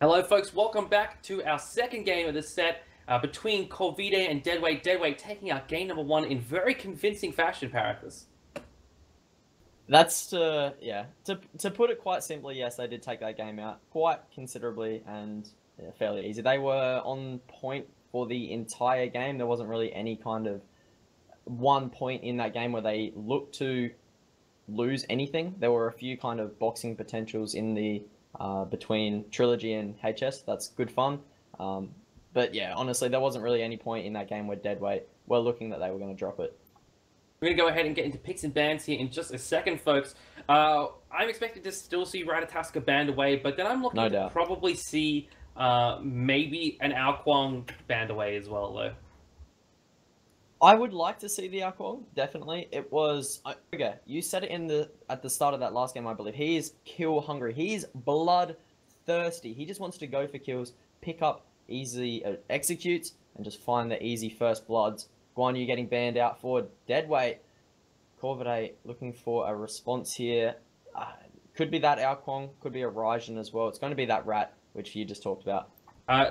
Hello, folks. Welcome back to our second game of the set between Corvidae and Deadweight. Deadweight taking out game number one in very convincing fashion, Paracus. That's to put it quite simply, yes, they did take that game out quite considerably and fairly easy. They were on point for the entire game. There wasn't really any kind of one point in that game where they looked to lose anything. There were a few kind of boxing potentials in the between Trilogy and HS. That's good fun. But yeah, honestly, there wasn't really any point in that game where Deadweight were looking that they were going to drop it. We're going to go ahead and get into picks and bans here in just a second, folks. I'm expecting to still see Ratatoska banned away, but then I'm looking to probably see maybe an Alquang banned away as well, though. I would like to see the Alquang, definitely. It was okay. You said it at the start of that last game, I believe. He is kill hungry. He's bloodthirsty. He just wants to go for kills, pick up easy executes, and just find the easy first bloods. Guan Yu getting banned out for Deadweight. Corvidae looking for a response here. Could be that Alquang, could be a Raijin as well. It's going to be that rat, which you just talked about.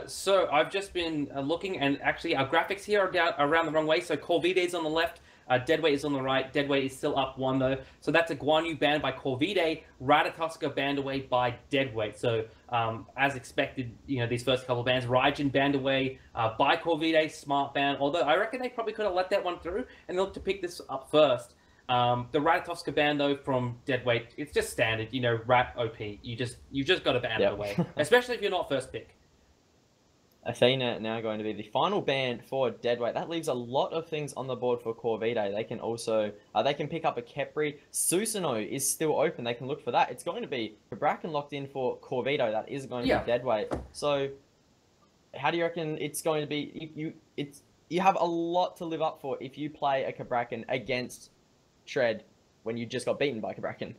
So I've just been looking, and actually our graphics here are down around the wrong way. So Corvidae is on the left, Deadweight is on the right. Deadweight is still up one though. So that's a Guan Yu banned by Corvidae, Ratatoska banned away by Deadweight. So as expected, these first couple of bans, Raijin banned away by Corvidae, smart ban. Although I reckon they probably could have let that one through and look to pick this up first. The Ratatoska ban though from Deadweight, it's just standard, Rat OP. You just got to ban it away, especially if you're not first pick. Athena now going to be the final ban for Deadweight. That leaves a lot of things on the board for Corvidae. They can also they can pick up a Khepri. Susanoo is still open. They can look for that. It's going to be Cabrakan locked in for Corvidae. That is going to be Deadweight. So how do you reckon it's going to be? You have a lot to live up for if you play a Cabrakan against Shred when you just got beaten by Cabrakan.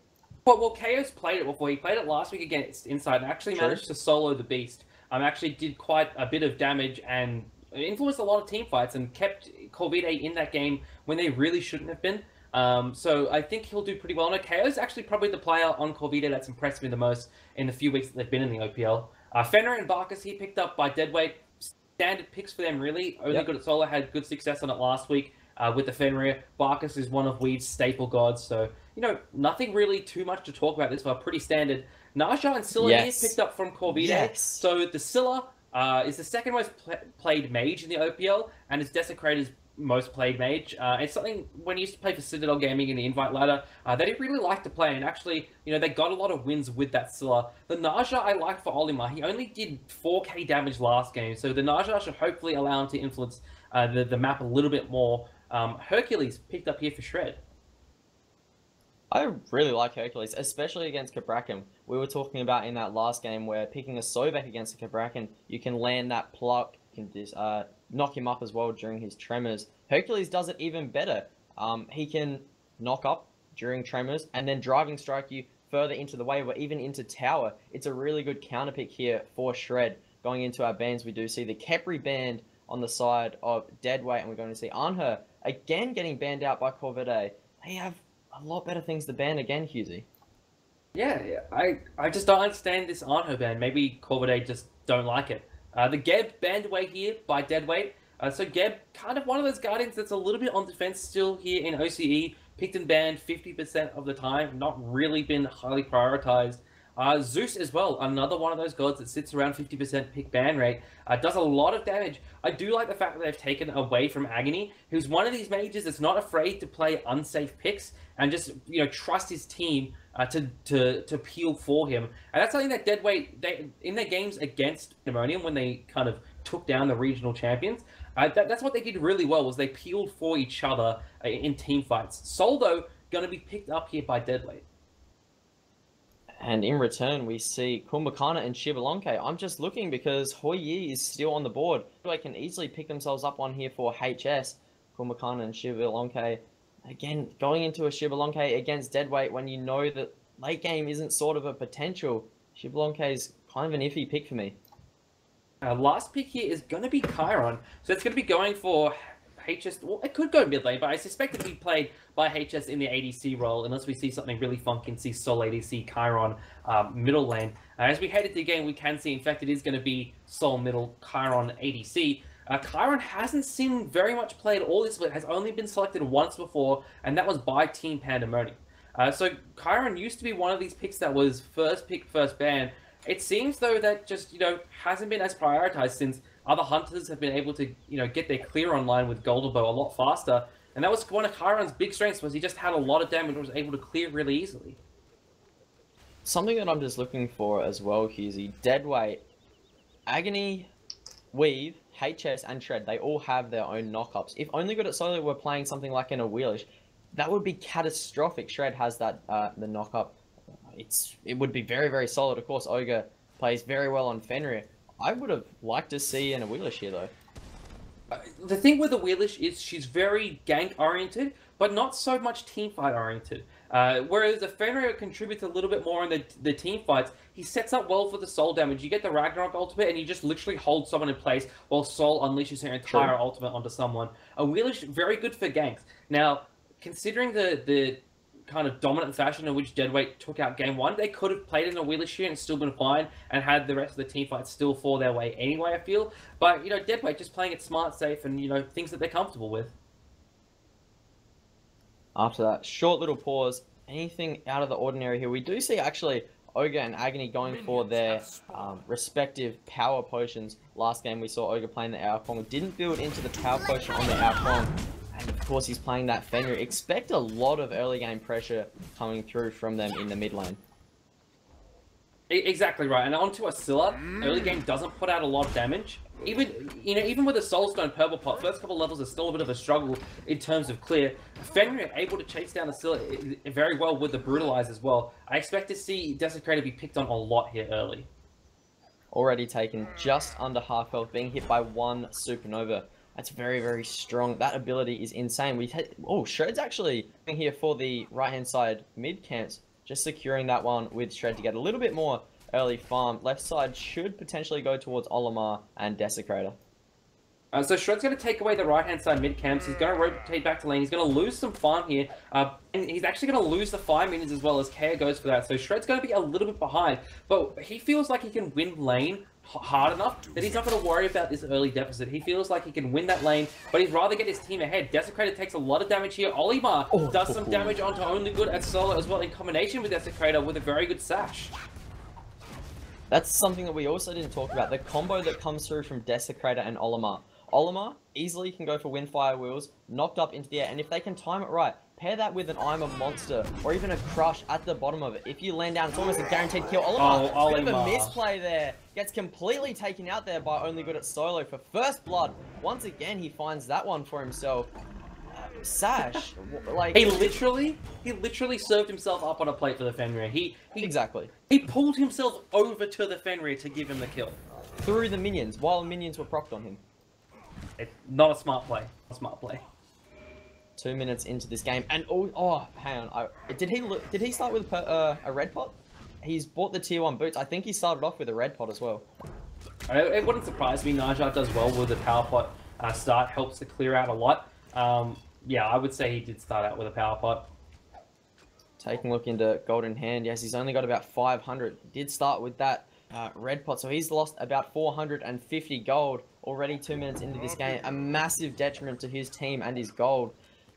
Well, Chaos played it before. He played it last week against Inside and actually managed to solo the beast. Actually did quite a bit of damage and influenced a lot of team fights and kept Corvidae in that game when they really shouldn't have been. So I think he'll do pretty well. No, KO is actually probably the player on Corvidae that's impressed me the most in the few weeks that they've been in the OPL. Fenrir and Barkas, he picked up by Deadweight. Standard picks for them, really. Only good at solo, had good success on it last week with the Fenrir. Barkas is one of Weed's staple gods, so, nothing really too much to talk about this one. Pretty standard. Naja and Scylla here picked up from Corvidae. So the Scylla is the second most played mage in the OPL and is Desecrator's most played mage. It's something when he used to play for Citadel Gaming in the invite ladder, they didn't really like to play, and actually, they got a lot of wins with that Scylla. The Naja I liked for Olimar. He only did 4k damage last game, so the Naja should hopefully allow him to influence the map a little bit more. Hercules picked up here for Shred. I really like Hercules, especially against Cabrakan. We were talking about in that last game where picking a Sobek against a Cabrakan, you can land that pluck, you can just, knock him up as well during his tremors. Hercules does it even better. He can knock up during tremors and then driving strike you further into the wave or even into tower. It's a really good counter pick here for Shred. Going into our bans, we do see the Khepri banned on the side of Deadweight, and we're going to see Anher again getting banned out by Corvidae. They have a lot better things to ban again, Husey. Yeah, I just don't understand this Anher ban. Maybe Corvidae just don't like it. The Geb banned away here by Deadweight. So Geb, kind of one of those Guardians that's a little bit on defense still here in OCE. Picked and banned 50% of the time. Not really been highly prioritized. Zeus as well, another one of those gods that sits around 50% pick ban rate, does a lot of damage. I do like the fact that they've taken away from Agony, who's one of these mages that's not afraid to play unsafe picks and just, trust his team to peel for him. And that's something that Deadweight, in their games against Pneumonium, when they kind of took down the regional champions, that's what they did really well, was they peeled for each other in team fights. Soldo going to be picked up here by Deadweight. And in return, we see Kumbhakana and Shibalonke. I'm just looking because Hoi Yi is still on the board. They can easily pick themselves up one here for HS. Kumbhakana and Shibalonke. Again, going into a Shibalonke against Deadweight when you know that late game isn't sort of a potential. Shibalonke is kind of an iffy pick for me. Last pick here is going to be Chiron. So it's going to be going for HS, well, it could go mid lane, but I suspect it'll be played by HS in the ADC role, unless we see something really funky and see Sol ADC, Chiron middle lane. As we head into the game, we can see, in fact, it is going to be Sol middle, Chiron ADC. Chiron hasn't seen very much play at all this split, has only been selected once before, and that was by Team Pandemonium. So Chiron used to be one of these picks that was first pick, first ban. It seems, though, that just, hasn't been as prioritized since other hunters have been able to, get their clear online with Goldenbow a lot faster. And that was one of Chiron's big strengths, was he just had a lot of damage and was able to clear really easily. Something that I'm just looking for as well, Husey, Deadweight, Agony, Weave, HS, and Shred, they all have their own knockups. If Only Good at Solo were playing something like in a Wheelish, that would be catastrophic. Shred has that the knockup. It would be very, very solid. Of course, Ogre plays very well on Fenrir. I would have liked to see in a Wheelish here, though. The thing with the Wheelish is she's very gank-oriented, but not so much teamfight-oriented. Whereas the Fenrir contributes a little bit more in the team fights. He sets up well for the Sol damage. You get the Ragnarok ultimate, and you just literally hold someone in place while Sol unleashes her entire ultimate onto someone. A Wheelish, very good for ganks. Now, considering the kind of dominant fashion in which Deadweight took out game 1, they could have played in a Wheelish here and still been fine and had the rest of the team fights still fall their way anyway, I feel. But, Deadweight just playing it smart, safe, and, things that they're comfortable with. After that short little pause, anything out of the ordinary here? We do see, actually, Ogre and Agony going for their respective power potions. Last game we saw Ogre playing the Aokong. Didn't build into the power potion on the Aokong. And of course he's playing that Fenrir. Expect a lot of early game pressure coming through from them in the mid lane. Exactly right. And onto Asilla, early game doesn't put out a lot of damage. Even with a Soulstone Purple Pot, first couple levels are still a bit of a struggle in terms of clear. Fenrir able to chase down Asilla very well with the Brutalize as well. I expect to see Desecrator be picked on a lot here early. Already taken just under half health, being hit by one Supernova. That's very, very strong. That ability is insane. Shred's actually here for the right-hand side mid camps, just securing that one with Shred to get a little bit more early farm. Left side should potentially go towards Olimar and Desecrator. So Shred's going to take away the right-hand side mid camps. He's going to rotate back to lane. He's going to lose some farm here. And he's actually going to lose the 5 minions as well as Kea goes for that. So Shred's going to be a little bit behind. But he feels like he can win lane hard enough that he's not going to worry about this early deficit. He feels like he can win that lane, but he'd rather get his team ahead. Desecrator takes a lot of damage here. Olimar does some damage onto Only Good at solo as well in combination with Desecrator with a very good sash. That's something that we also didn't talk about. The combo that comes through from Desecrator and Olimar. Olimar easily can go for Windfire Wheels, knocked up into the air, and if they can time it right, pair that with an I'm a Monster, or even a Crush at the bottom of it. If you land down, it's almost a guaranteed kill. Olimar, bit of a misplay there. Gets completely taken out there by Only Good at solo for first blood. Once again, he finds that one for himself. Sash, like... He literally served himself up on a plate for the Fenrir. Exactly. He pulled himself over to the Fenrir to give him the kill. Through the minions, while minions were procced on him. It's not a smart play. 2 minutes into this game, and hang on, did he start with a red pot? He's bought the tier 1 boots. I think he started off with a red pot as well. It wouldn't surprise me. Najat does well with the power pot start, helps to clear out a lot. Yeah, I would say he did start out with a power pot. Taking a look into Golden Hand, yes, he's only got about 500. He did start with that red pot, so he's lost about 450 gold already 2 minutes into this game. A massive detriment to his team and his gold,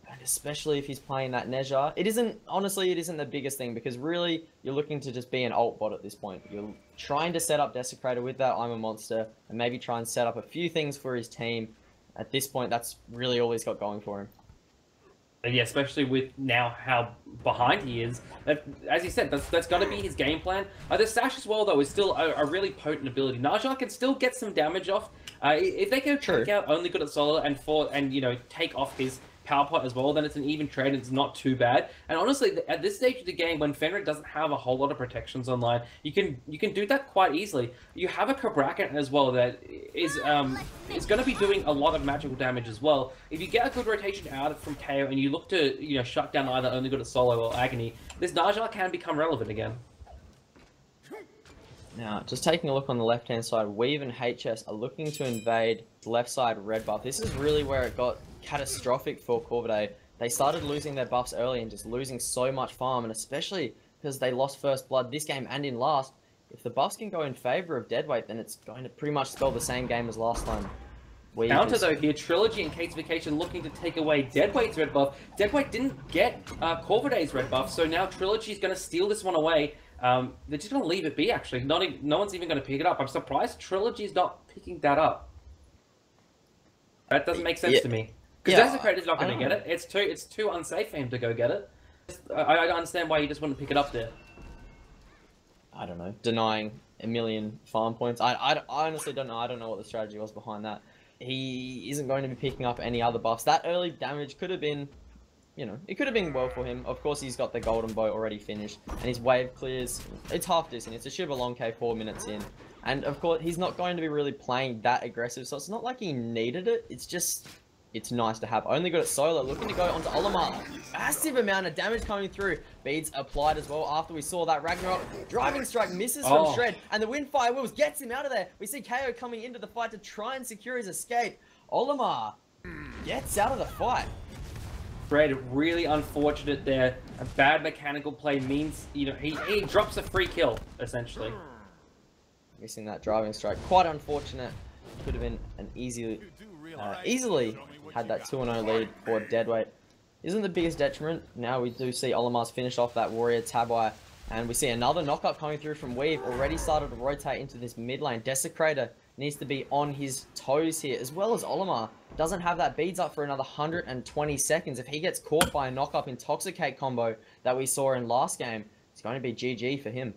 and especially if he's playing that Nezha. Honestly, it isn't the biggest thing, because really, you're looking to just be an ult bot at this point. You're trying to set up Desecrator with that I'm a Monster, and maybe try and set up a few things for his team. At this point, that's really all he's got going for him. Yeah, especially with now how behind he is. As you said, that's got to be his game plan. The Sash as well, though, is still a really potent ability. Najat can still get some damage off. If they can take out Only Good at solo and take off his power pot as well, then it's an even trade and it's not too bad. And honestly, at this stage of the game, when Fenrir doesn't have a whole lot of protections online, you can do that quite easily. You have a Cabrakan as well that is going to be doing a lot of magical damage as well. If you get a good rotation out from KO and you look to shut down either Only Good at solo or Agony, this Najat can become relevant again. Now, just taking a look on the left-hand side, Weave and HS are looking to invade left side red buff. This is really where it got catastrophic for Corvidae. They started losing their buffs early and just losing so much farm, and especially because they lost first blood this game and in last. If the buffs can go in favor of Deadweight, then it's going to pretty much spell the same game as last time. Counter though here, Trilogy and Casification looking to take away Deadweight's red buff. Deadweight didn't get Corvidae's red buff, so now Trilogy's going to steal this one away. They're just going to leave it be, actually. No one's even going to pick it up. I'm surprised Trilogy's not picking that up. That doesn't make sense to me. Because Desecrator's not going to get it. It's too unsafe for him to go get it. I understand why you just wouldn't pick it up there. I don't know. Denying a million farm points. I honestly don't know. I don't know what the strategy was behind that. He isn't going to be picking up any other buffs. That early damage could have been, you know, it could have been well for him. Of course, he's got the golden bow already finished, and his wave clears. It's half decent. It's a Shiver Long K 4 minutes in, and of course, he's not going to be really playing that aggressive. So it's not like he needed it. It's just, it's nice to have. Only got it solo, looking to go onto Olimar. Massive amount of damage coming through. Beads applied as well after we saw that Ragnarok. Driving Strike misses from Shred, and the Windfire Wheels gets him out of there. We see KO coming into the fight to try and secure his escape. Olimar gets out of the fight. Shred, really unfortunate there. A bad mechanical play means, you know, he drops a free kill, essentially. Missing that Driving Strike. Quite unfortunate. Could have been an easily had that 2-0 lead for Deadweight. Isn't the biggest detriment. Now we do see Olimar's finish off that Warrior Tabai, and we see another knockup coming through from Weave. Already started to rotate into this mid lane. Desecrator needs to be on his toes here, as well as Olimar. Doesn't have that beads up for another 120 seconds. If he gets caught by a knockup Intoxicate combo that we saw in last game, it's going to be GG for him.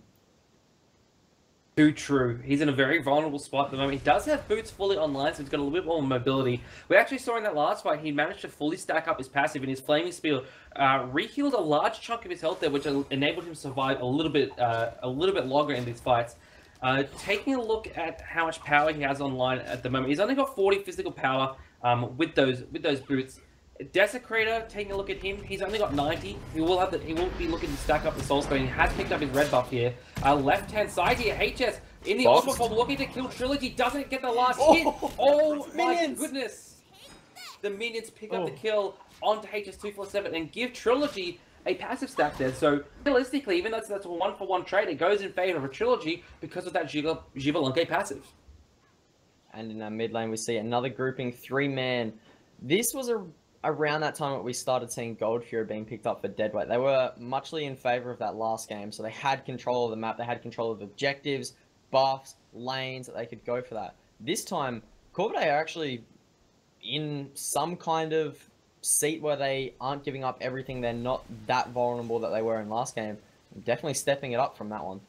Too true. He's in a very vulnerable spot at the moment. He does have boots fully online, so he's got a little bit more mobility. We actually saw in that last fight, he managed to fully stack up his passive, and his Flaming Spear rehealed a large chunk of his health there, which enabled him to survive a little bit longer in these fights. Taking a look at how much power he has online at the moment, he's only got 40 physical power with those boots. Desecrator, taking a look at him, he's only got 90. He will be looking to stack up the Soul Stone. He has picked up his red buff here. Left-hand side here, HS in the ultimate form, looking to kill Trilogy, doesn't get the last hit. Oh my goodness! The minions pick up the kill onto HS247 and give Trilogy a passive stack there. So realistically, even though that's a 1-for-1 trade, it goes in favor of a Trilogy because of that Givalonke passive. And in our mid lane, we see another grouping, 3-man. This was around that time that we started seeing Gold Fury being picked up for Deadweight. They were muchly in favor of that last game, so they had control of the map, they had control of objectives, buffs, lanes, that they could go for that. This time, Corvidae are actually in some kind of seat where they aren't giving up everything. They're not that vulnerable that they were in last game. Definitely stepping it up from that one.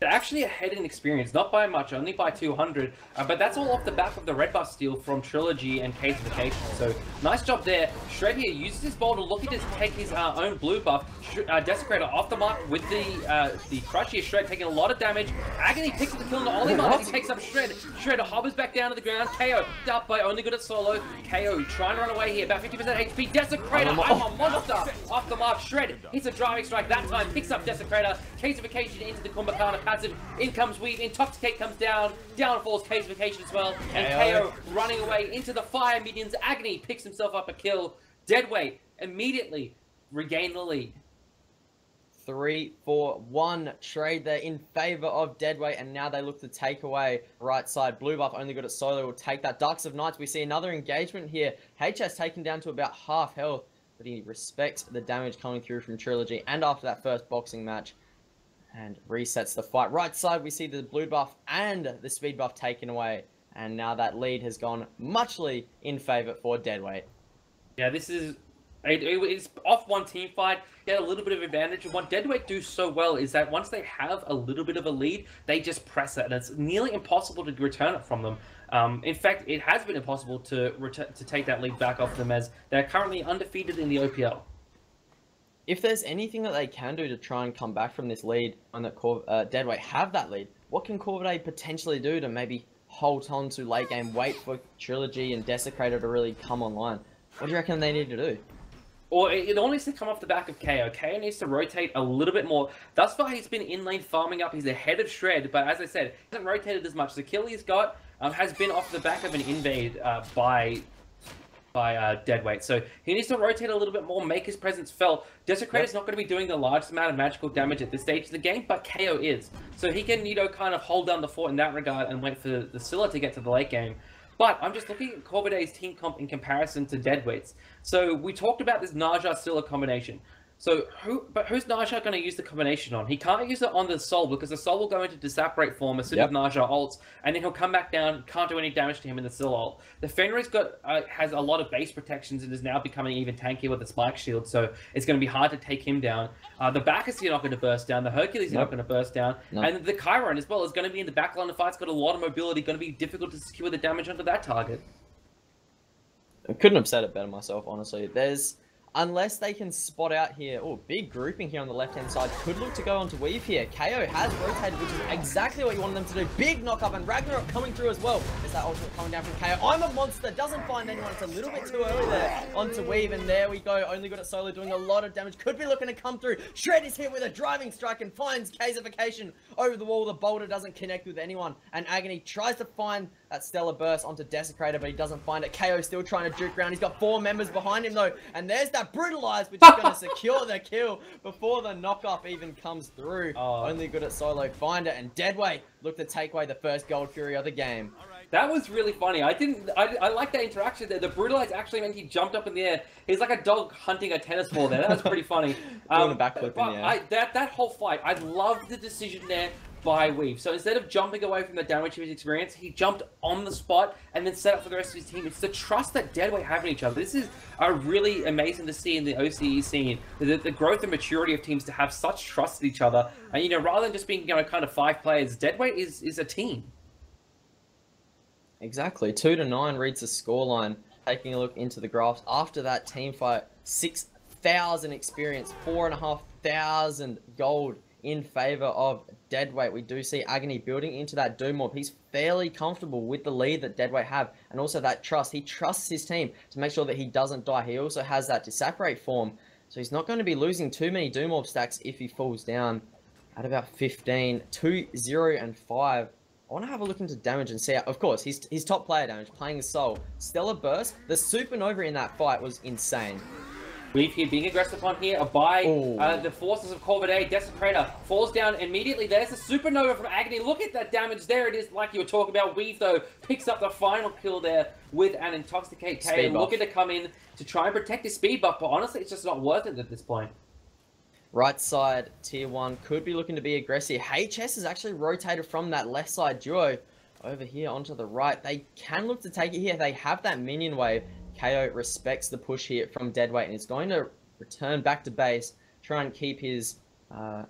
They're actually ahead in experience, not by much, only by 200, but that's all off the back of the red buff steal from Trilogy and Casification. So nice job there. Shred here uses his boulder, looking to take his own blue buff. Desecrator off the mark with the crush here. Shred taking a lot of damage. Agony picks up the kill on Olimar as he takes up Shred. Shred hovers back down to the ground. KO up by only good at solo. KO trying to run away here, about 50% HP. Desecrator, I'm a monster. Off the mark, Shred hits a driving strike that time, picks up Desecrator. Casification into the Kumbhakana passive. In comes Weave. Intoxicate comes down. Down falls Casification as well. And KO running away into the fire minions. Agony picks himself up a kill. Deadweight immediately regain the lead. 3-4-1 trade there in favor of Deadweight, and now they look to take away right side. Blue buff only good at solo, will take that. Darks of Nights, we see another engagement here. HS taken down to about half health, but he respects the damage coming through from Trilogy, and after that first boxing match, and resets the fight. Right side, we see the blue buff and the speed buff taken away, and now that lead has gone muchly in favor for Deadweight. Yeah, this is... It's off one team fight, get a little bit of advantage, and what Deadweight do so well is that once they have a little bit of a lead, they just press it, and it's nearly impossible to return it from them. In fact, it has been impossible to take that lead back off them, as they're currently undefeated in the OPL. If there's anything that they can do to try and come back from this lead, and that Deadweight have that lead, what can Corvidae potentially do to maybe hold on to late game, wait for Trilogy and Desecrator to really come online? What do you reckon they need to do? Or it all needs to come off the back of KO. KO needs to rotate a little bit more. Thus far, he's been in lane farming up. He's ahead of Shred, but as I said, he hasn't rotated as much. The kill he's got has been off the back of an invade by Deadweight. So he needs to rotate a little bit more, make his presence felt. Desecrator's not going to be doing the largest amount of magical damage at this stage of the game, but KO is. So he can, kind of hold down the fort in that regard and wait for the Scylla to get to the late game. But I'm just looking at Corvidae's team comp in comparison to Deadweight's. So we talked about this Naja Scylla combination. So who's Naja going to use the combination on? He can't use it on the Soul because the Soul will go into disapparate form as soon as Naja ults, and then he'll come back down, can't do any damage to him in the Scylla ult. The Fenrir's has a lot of base protections and is now becoming even tankier with the Spike Shield, so it's going to be hard to take him down. The Bacchus are not going to burst down, the Hercules are not going to burst down, and the Chiron as well is going to be in the back line of fights, got a lot of mobility, going to be difficult to secure the damage onto that target. I couldn't have said it better myself, honestly. Unless they can spot out here. Oh, big grouping here on the left-hand side. Could look to go on to Weave here. KO has rotated, which is exactly what you wanted them to do. Big knock-up, and Ragnarok coming through as well. There's that ultimate coming down from KO. I'm a monster. Doesn't find anyone. It's a little bit too early there. Onto Weave, and there we go. Only good at solo, doing a lot of damage. Could be looking to come through. Shred is hit with a driving strike and finds Kazification over the wall. The boulder doesn't connect with anyone. And Agony tries to find that Stellar Burst onto Desecrator, but he doesn't find it. KO still trying to juke around. He's got 4 members behind him, though. And there's that Brutalize, which is going to secure the kill before the knockoff even comes through. Only good at solo. Find it. And Deadweight look to take away the first Gold Fury of the game. That was really funny. I like that interaction there. The Brutalize actually meant he jumped up in the air. He's like a dog hunting a tennis ball there. That was pretty funny. Doing a backflip in the air. That whole fight, I loved the decision there by Weave. So instead of jumping away from the damage he was experiencing, he jumped on the spot and then set up for the rest of his team. It's the trust that Deadweight have in each other. This is really amazing to see in the OCE scene. The growth and maturity of teams to have such trust in each other. And, rather than just being, kind of 5 players, Deadweight is a team. Exactly. 2-9 reads the scoreline. Taking a look into the graphs. After that team fight, 6,000 experience, 4,500 gold in favor of Deadweight. We do see Agony building into that Doom Orb. He's fairly comfortable with the lead that Deadweight have, and also that trust. He trusts his team to make sure that he doesn't die. He also has that Disapparate form, so he's not going to be losing too many Doom Orb stacks if he falls down at about 15. 2, 0, and 5. I want to have a look into damage and see how, of course, he's top player damage, playing Soul. Stellar Burst, the Supernova in that fight was insane. Weave here being aggressive on here by the forces of Corvidae. Desecrator falls down immediately. There's a Supernova from Agony. Look at that damage there. It is like you were talking about. Weave, though, picks up the final kill there with an Intoxicate K. Looking to come in to try and protect his speed buff, but honestly, it's just not worth it at this point. Right side, Tier 1 could be looking to be aggressive. HS has actually rotated from that left side duo over here onto the right. They can look to take it here. They have that minion wave. KO respects the push here from Deadweight and is going to return back to base, try and keep himself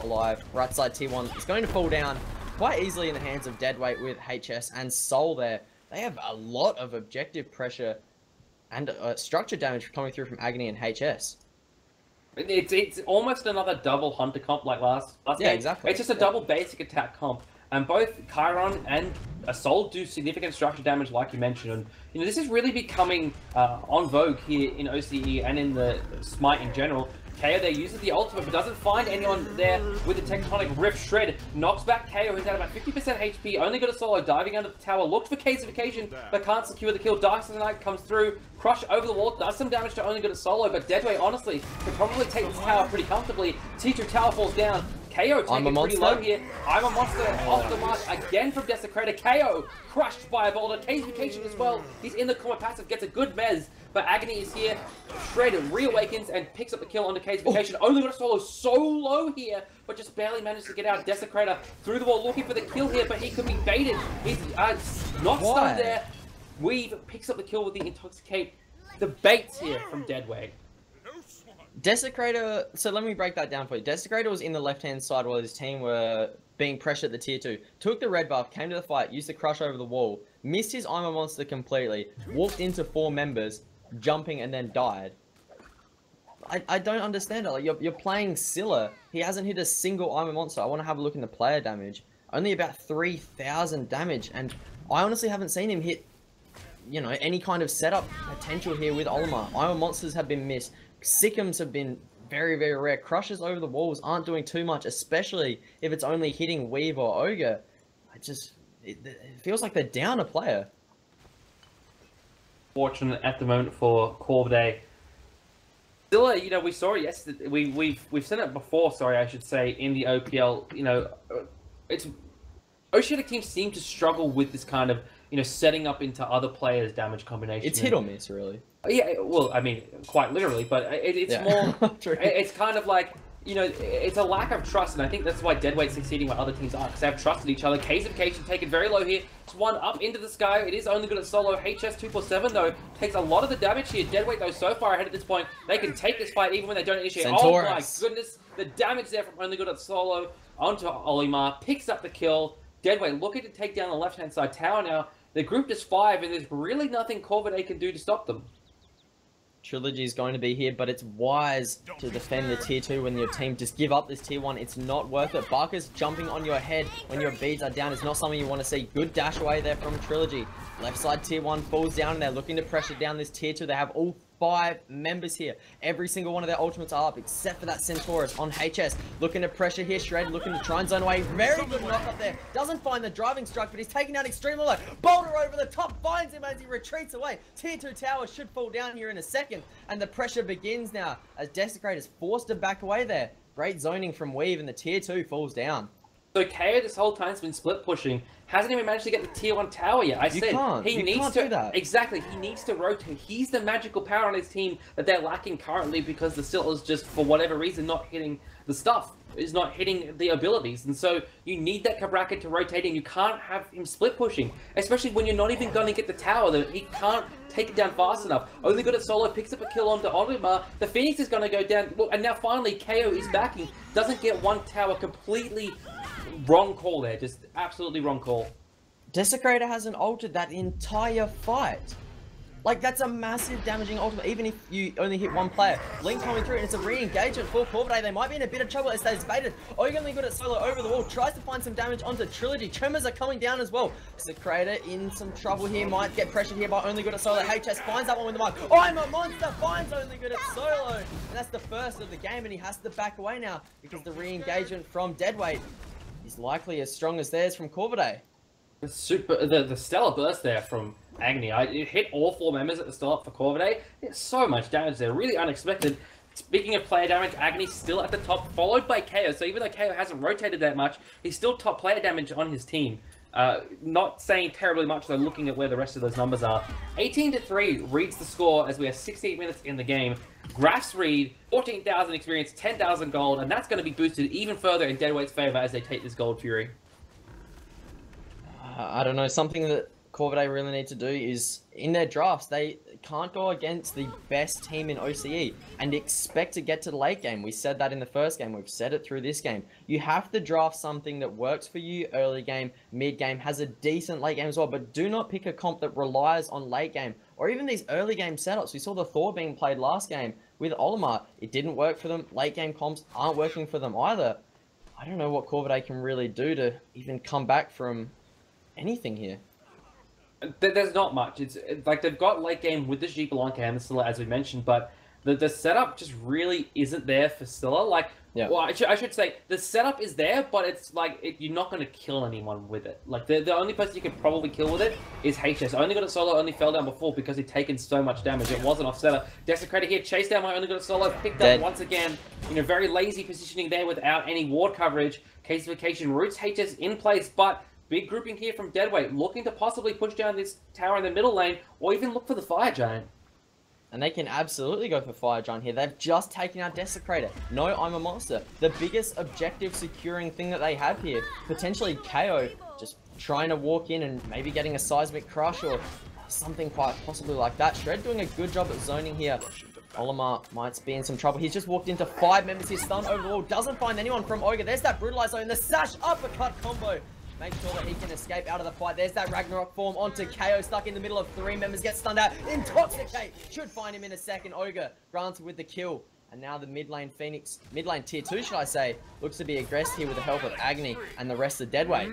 alive. Right side Tier 1 is going to fall down quite easily in the hands of Deadweight with HS and Soul there. They have a lot of objective pressure and structure damage coming through from Agony and HS. It's almost another double Hunter comp like last game. Yeah, exactly. It's just a double basic attack comp. And both Chiron and Assault do significant structure damage, like you mentioned. And this is really becoming on vogue here in OCE and in the Smite in general. KO there uses the ultimate, but doesn't find anyone there with the Tectonic Rift. Shred knocks back KO, who's at about 50% HP, only got a solo, diving under the tower, looks for Kazification, but can't secure the kill. Dark Knight comes through, Crush over the wall, does some damage to only got a solo, but Deadweight, honestly, could probably take this tower pretty comfortably. Teacher Tower falls down. KO taking pretty low here. I'm a monster off the mark again from Desecrator. KO crushed by a boulder. Kazification as well. He's in the corner passive, gets a good mez, but Agony is here. Shred reawakens and picks up the kill onto Kazification. Only got a so low here, but just barely managed to get out. Desecrator through the wall looking for the kill here, but he could be baited. He's not stunned there. Weave picks up the kill with the Intoxicate. The baits here from Deadweight. Desecrator, so let me break that down for you. Desecrator was in the left-hand side while his team were being pressured at the Tier 2. Took the red buff, came to the fight, used the Crush over the wall, missed his I'm a Monster completely, walked into 4 members, jumping and then died. I don't understand it. Like, you're playing Scylla. He hasn't hit a single I'm a Monster. I want to have a look into player damage. Only about 3,000 damage, and I honestly haven't seen him hit you know, any kind of setup potential here with Olimar. Iron Monsters have been missed. Sickums have been very, very rare. Crushes over the walls aren't doing too much, especially if it's only hitting Weave or Ogre. It feels like they're down a player. Fortunate at the moment for Corvidae. Still, you know, we saw it yesterday. We've seen it before. Sorry, I should say, in the OPL. You know, it's Oceanic teams seem to struggle with this kind of, you know, setting up into other players' damage combination. It's hit or miss, really. Yeah, well, I mean, quite literally, but it's more. It's kind of like, you know, it's a lack of trust, and I think that's why Deadweight's succeeding where other teams aren't, because they have trusted each other. Casification taken very low here. It's one up into the sky. It is only good at solo. HS 247, though, takes a lot of the damage here. Deadweight, though, so far ahead at this point. They can take this fight even when they don't initiate. Centaurus. Oh my goodness. The damage there from only good at solo onto Olimar. Picks up the kill. Deadweight looking to take down the left-hand side tower now. They're grouped as 5, and there's really nothing Corvidae can do to stop them. Trilogy is going to be here, but it's wise to defend the tier 2 when your team just give up this tier 1. It's not worth it. Barker's jumping on your head when your beads are down is not something you want to see. Good dash away there from Trilogy. Left side tier 1 falls down, and they're looking to pressure down this tier 2. They have all 5 members here. Every single one of their ultimates are up, except for that Centaurus on HS. Looking to pressure here, Shred looking to try and zone away. Very good knock up there. Doesn't find the driving strike, but he's taking down extremely low. Boulder over the top, finds him as he retreats away. Tier 2 tower should fall down here in a second, and the pressure begins now as Desecrator's forced to back away there. Great zoning from Weave, and the tier 2 falls down. So KO this whole time's been split pushing. Hasn't even managed to get the tier 1 tower yet. He needs to do that. Exactly, he needs to rotate. He's the magical power on his team that they're lacking currently because the Sittler's just, for whatever reason, not hitting the stuff. Is not hitting the abilities. And so you need that Cabraca to rotate, and you can't have him split pushing. Especially when you're not even going to get the tower. He can't take it down fast enough. Only good at solo, picks up a kill onto Olimar. The Phoenix is going to go down. Look, and now finally KO is backing. Doesn't get one tower. Completely wrong call there. Just absolutely wrong call. Desecrator hasn't altered that entire fight. Like, that's a massive damaging ultimate, even if you only hit one player. Link coming through, and it's a re-engagement for Corvidae. They might be in a bit of trouble as they're baited. Only good at solo over the wall, tries to find some damage onto Trilogy. Tremors are coming down as well. Desecrator in some trouble here, might get pressured here by only good at solo. HS finds that one with the mark. Oh, I'm a monster, finds only good at solo. And that's the first of the game, and he has to back away now because the re-engagement from Deadweight is likely as strong as theirs from Corvidae. The stellar burst there from Agni. It hit all 4 members at the start for Corvidae. There's so much damage there, really unexpected. Speaking of player damage, Agni's still at the top, followed by KO. So even though KO hasn't rotated that much, he's still top player damage on his team. Not saying terribly much, though, looking at where the rest of those numbers are. 18-3 reads the score as we have 68 minutes in the game. Graphs read 14,000 experience, 10,000 gold, and that's going to be boosted even further in Deadweight's favor as they take this Gold Fury. I don't know, something that Corvidae really need to do is, in their drafts, they can't go against the best team in OCE and expect to get to the late game. We said that in the first game, we've said it through this game. You have to draft something that works for you early game, mid game, has a decent late game as well, but do not pick a comp that relies on late game, or even these early game setups. We saw the Thor being played last game with Olimar. It didn't work for them. Late game comps aren't working for them either. I don't know what Corvidae can really do to even come back from anything here. There's not much. It's like they've got late game with the G Blanca and the Scylla, as we mentioned, but the setup just really isn't there for Scylla. Like, yeah. Well, I should say the setup is there, but it's like you're not going to kill anyone with it. Like the only person you could probably kill with it is HS. Only got a solo, only fell down before because he'd taken so much damage. It wasn't off setup. Desecrator here, chased down my only got a solo, picked up once again. You know, very lazy positioning there without any ward coverage. Casification roots HS in place, but big grouping here from Deadweight, looking to possibly push down this tower in the middle lane, or even look for the Fire Giant. And they can absolutely go for Fire Giant here. They've just taken out Desecrator. No, I'm a monster. The biggest objective securing thing that they have here, potentially KO, just trying to walk in and maybe getting a seismic crush or something quite possibly like that. Shred doing a good job at zoning here. Olimar might be in some trouble. He's just walked into 5 members here, stunned over the wall. Doesn't find anyone from Ogre. There's that Brutalize zone, the Sash uppercut combo. Make sure that he can escape out of the fight. There's that Ragnarok form onto KO, stuck in the middle of 3 members, gets stunned out. Intoxicate, should find him in a second. Ogre granted with the kill. And now the mid lane tier 2, should I say, looks to be aggressed here with the help of Agni and the rest of Deadweight.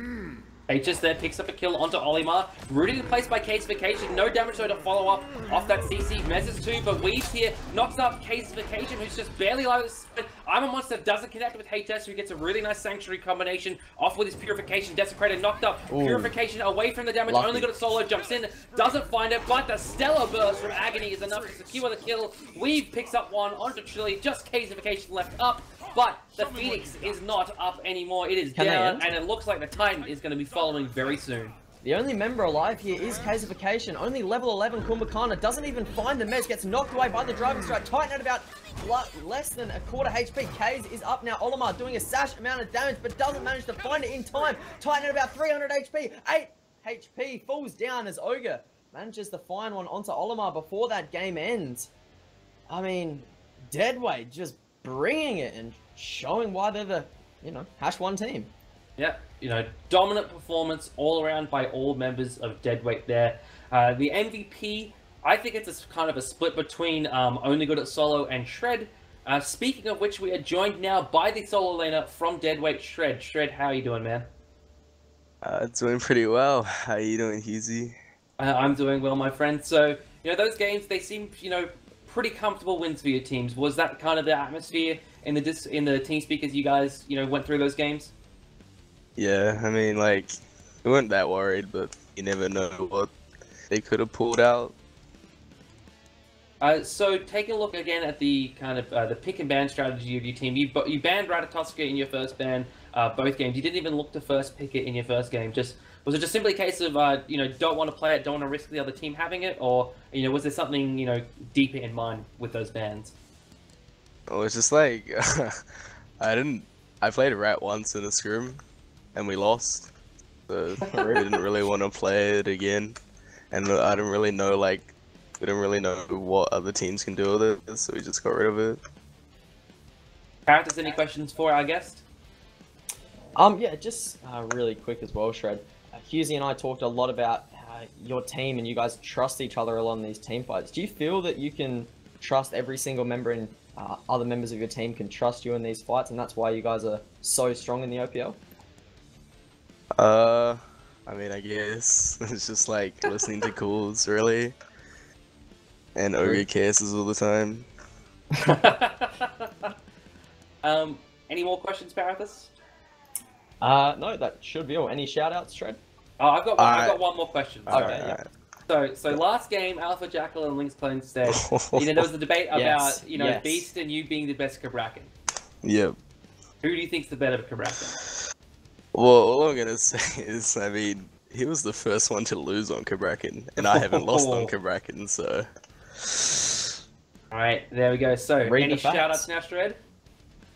H there picks up a kill onto Olimar. Rooted in place by Casification. No damage though to follow up off that CC. Mezzes too, but Weaves here knocks up Casification, who's just barely alive. I'm a Monster doesn't connect with HS, who gets a really nice Sanctuary combination off with his Purification. Desecrator knocked up. Ooh. Purification away from the damage. Lucky. Only got a solo, jumps in, doesn't find it, but the Stellar Burst from Agony is enough to secure the kill. Weave picks up one onto Chili, just Casification left up. But the Phoenix is not up anymore. It is down, and it looks like the Titan is going to be following very soon. The only member alive here is Casification. Only level 11 Kumbhakana doesn't even find the Mez. Gets knocked away by the Driving Strike. Titan at about less than a quarter HP. Kaze is up now. Olimar doing a sash amount of damage, but doesn't manage to find it in time. Titan at about 300 HP. 8 HP. Falls down as Ogre manages to find one onto Olimar before that game ends. I mean, Deadweight just bringing it and showing why they're the, #1 team. Yeah, dominant performance all around by all members of Deadweight there. The MVP, I think it's kind of a split between Only Good at Solo and Shred. Speaking of which, we are joined now by the solo laner from Deadweight, Shred. Shred, how are you doing, man? Doing pretty well. How are you doing, Husey? I'm doing well, my friend. So, those games, they seem, pretty comfortable wins for your teams. Was that kind of the atmosphere in the TeamSpeak as you guys, went through those games? Yeah, I mean, we weren't that worried, but you never know what they could have pulled out. So taking a look again at the kind of the pick and ban strategy of your team. You banned Ratatoska in your first ban, both games. You didn't even look to first pick it in your first game. Was it just simply a case of don't want to play it, don't want to risk the other team having it, or was there something deeper in mind with those bans? Oh, it's just like I played Rat once in a scrim, and we lost. So I didn't really want to play it again, and I didn't really know we didn't really know what other teams can do with it, so we just got rid of it. Characters, any questions for our guest? Yeah, just really quick as well, Shred. Husey and I talked a lot about your team and you guys trust each other a lot in these team fights. Do you feel that you can trust every single member and other members of your team can trust you in these fights, and that's why you guys are so strong in the OPL? I mean, I guess it's just like listening to calls, really. And Ogre cases all the time. Any more questions, Parathis? No, that should be all. Any shout-outs, Shred? Oh, I've got one more question. Okay, yeah. So last game, Alpha Jackal and Lynx Clone said, there was a debate about, yes. Beast and you being the best Cabrakan. Yep. Who do you think's the better Cabrakan? Well, all I'm gonna say is, I mean, he was the first one to lose on Cabrakan, and I haven't lost on Cabrakan, so... Alright, there we go. So, any shout-outs now, Shred?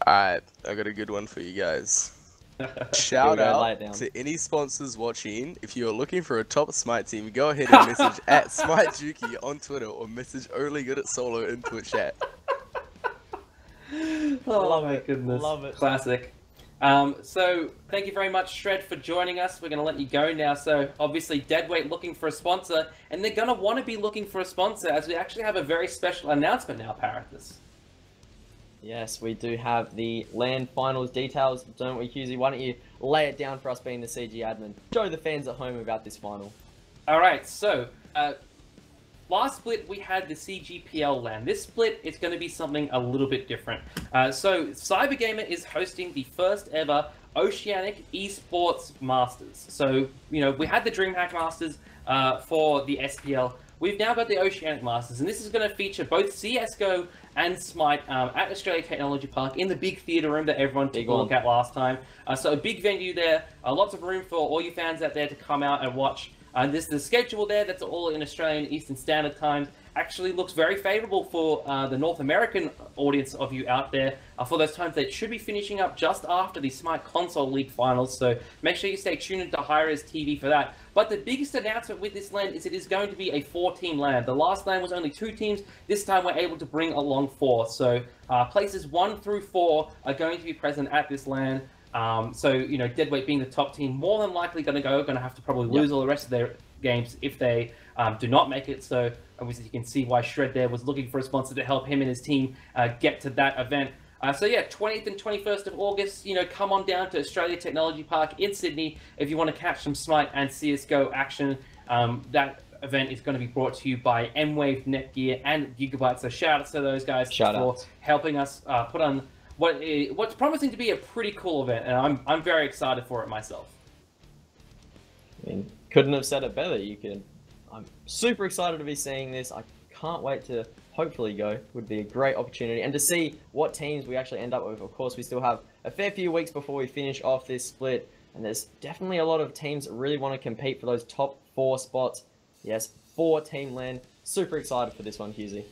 Alright, I got a good one for you guys. Shout out to any sponsors watching. If you are looking for a top Smite team, go ahead and message at SmiteJuki on Twitter or message Only Good at Solo in Twitch chat. Oh my goodness. Love it. Classic. So thank you very much, Shred, for joining us. We're going to let you go now. So obviously Deadweight looking for a sponsor, and they're going to want to be looking for a sponsor as we actually have a very special announcement now, Parathis. Yes, we do have the LAN finals details, don't we, Husey? Why don't you lay it down for us being the CG admin? Show the fans at home about this final. Alright, so, last split we had the CGPL LAN. This split is going to be something a little bit different. So, Cybergamer is hosting the first ever Oceanic Esports Masters. So, we had the DreamHack Masters for the SPL. We've now got the Oceanic Masters, and this is going to feature both CSGO and Smite at Australia Technology Park in the big theatre room that everyone took a look at last time. So a big venue there, lots of room for all you fans out there to come out and watch. There's the schedule there, that's all in Australian Eastern Standard Time. Actually looks very favourable for the North American audience of you out there for those times. That should be finishing up just after the Smite Console League Finals, so make sure you stay tuned into Hi-Res TV for that. But the biggest announcement with this LAN is it is going to be a 4-team LAN. The last LAN was only 2 teams. This time we're able to bring along 4. So places 1 through 4 are going to be present at this LAN. So, Deadweight being the top team, more than likely going to have to probably lose all the rest of their games if they do not make it. So, obviously, you can see why Shred there was looking for a sponsor to help him and his team get to that event. So yeah, 20th and 21st of August, come on down to Australia Technology Park in Sydney if you want to catch some Smite and CSGO action. That event is going to be brought to you by M-Wave, Netgear, and Gigabyte. So shout out to those guys for helping us put on what's promising to be a pretty cool event, and I'm very excited for it myself. I mean, couldn't have said it better. I'm super excited to be seeing this. I can't wait to hopefully go. Would be a great opportunity, and to see what teams we actually end up with. Of course, we still have a fair few weeks before we finish off this split, and there's definitely a lot of teams that really want to compete for those top 4 spots. Yes, 4 team land. Super excited for this one, Husey.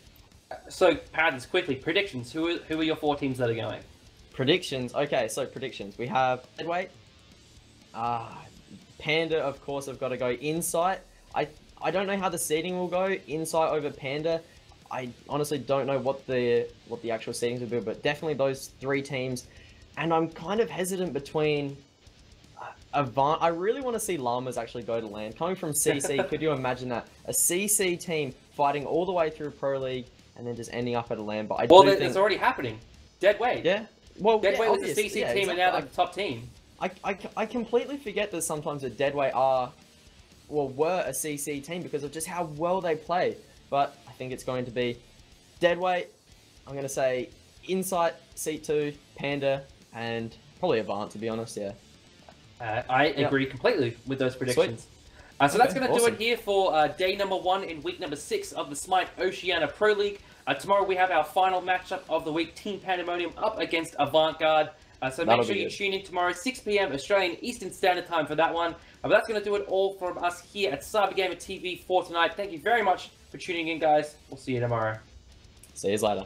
So, Paddens, quickly, predictions. Who are your 4 teams that are going? Predictions. Okay, so predictions. We have Deadweight. Panda, of course, have got to go Insight. I don't know how the seeding will go. Insight over Panda. I honestly don't know what the actual seedings will be, but definitely those 3 teams. And I'm kind of hesitant between Avant. I really want to see Llamas actually go to LAN. Coming from CC, could you imagine that? A CC team fighting all the way through Pro League and then just ending up at a LAN. But it's already happening. Deadweight. Yeah. Well, Deadweight was the CC team, exactly. And now the top team. I completely forget that sometimes the Deadweight were a CC team because of just how well they play. But I think it's going to be Deadweight. I'm going to say Insight, C2, Panda, and probably Avant, to be honest, yeah. I agree completely with those predictions. So that's going to do it here for day number 1 in week number 6 of the SMITE Oceania Pro League. Tomorrow we have our final matchup of the week, Team Pandemonium up against Avantgarde. So make sure you tune in tomorrow, 6 p.m. Australian Eastern Standard Time for that one. But that's going to do it all from us here at Cybergamer TV for tonight. Thank you very much for tuning in, guys. We'll see you tomorrow. See you later.